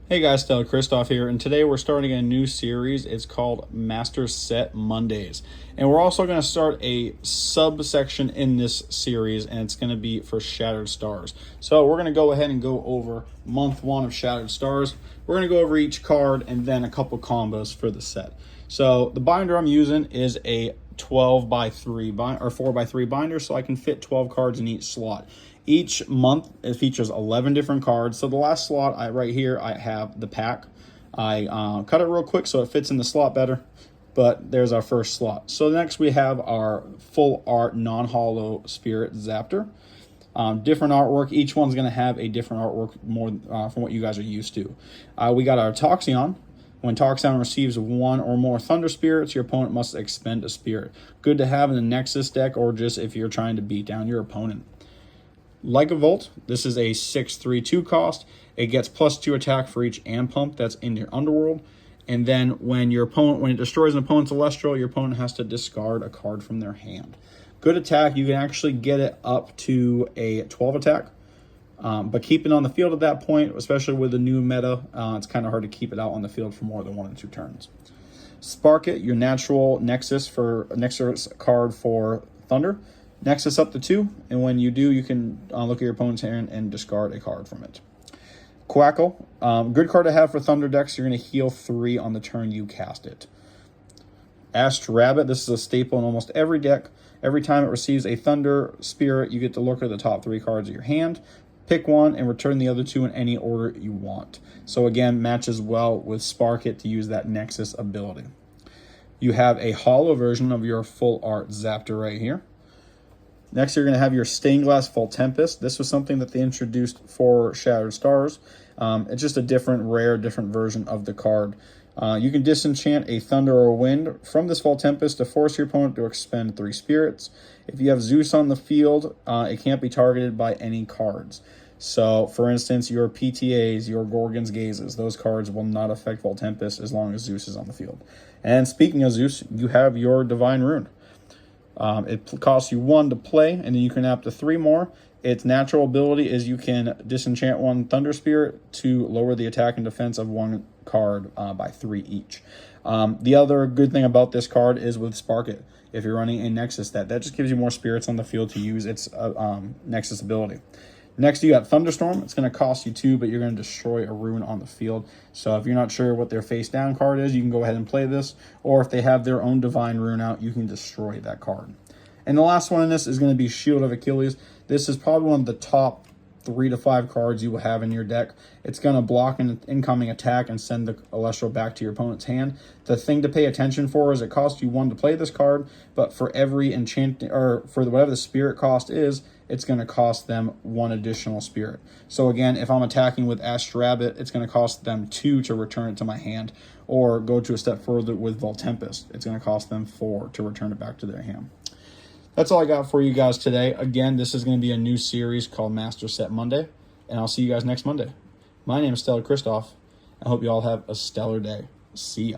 Hey guys, Stella Christoph here, and today we're starting a new series. It's called Master Set Mondays. And we're also going to start a subsection in this series, and it's going to be for Shattered Stars. So we're going to go ahead and go over month one of Shattered Stars. We're going to go over each card and then a couple combos for the set. So the binder I'm using is a 12 by 3 or 4 by 3 binder, so I can fit 12 cards in each slot. Each month it features 11 different cards. So the last slot right here I have the pack. I cut it real quick so it fits in the slot better, but there's our first slot. So next we have our full art non-hollow Spirit Zaptor. Different artwork. Each one's going to have a different artwork more from what you guys are used to. We got our Toxicon. When Toxicon receives one or more Thunder Spirits, your opponent must expend a spirit. Good to have in the Nexus deck, or just if you're trying to beat down your opponent. Lycavolt, this is a 6/3/2 cost. It gets +2 attack for each and pump that's in your underworld. And then when it destroys an opponent's Celestial, your opponent has to discard a card from their hand. Good attack. You can actually get it up to a 12 attack. But keep it on the field at that point, especially with the new meta, it's kind of hard to keep it out on the field for more than 1 or 2 turns. Spark It, your natural Nexus card for Thunder. Nexus up to 2, and when you do, you can look at your opponent's hand and discard a card from it. Quackle, good card to have for Thunder decks. You're going to heal 3 on the turn you cast it. Ash Rabbit, this is a staple in almost every deck. Every time it receives a Thunder Spirit, you get to look at the top 3 cards of your hand, pick one, and return the other 2 in any order you want. So again, matches well with Spark It to use that Nexus ability. You have a hollow version of your full art Zaptor right here. Next, you're going to have your Stained Glass Voltempest. This was something that they introduced for Shattered Stars. It's just a different version of the card. You can disenchant a Thunder or Wind from this Voltempest to force your opponent to expend 3 spirits. If you have Zeus on the field, it can't be targeted by any cards. So, for instance, your PTAs, your Gorgon's Gazes, those cards will not affect Voltempest as long as Zeus is on the field. And speaking of Zeus, you have your Divine Rune. It costs you 1 to play, and then you can add up to 3 more. Its natural ability is you can disenchant 1 Thunder Spirit to lower the attack and defense of 1 card by 3 each. The other good thing about this card is with Spark It. If you're running a Nexus that just gives you more spirits on the field to use its Nexus ability. Next, you got Thunderstorm. It's going to cost you 2, but you're going to destroy a rune on the field. So if you're not sure what their face down card is, you can go ahead and play this. Or if they have their own Divine Rune out, you can destroy that card. And the last one in this is going to be Shield of Achilles. This is probably one of the top 3 to 5 cards you will have in your deck. It's going to block an incoming attack and send the Celestial back to your opponent's hand. The thing to pay attention for is it costs you 1 to play this card, but for every enchanting, or for whatever the spirit cost is, it's going to cost them 1 additional spirit. So again, if I'm attacking with Ash Rabbit, it's going to cost them 2 to return it to my hand, or go to a step further with Voltempest. It's going to cost them 4 to return it back to their hand. That's all I got for you guys today. Again, this is going to be a new series called Master Set Monday, and I'll see you guys next Monday. My name is Stella Christoph. I hope you all have a stellar day. See ya.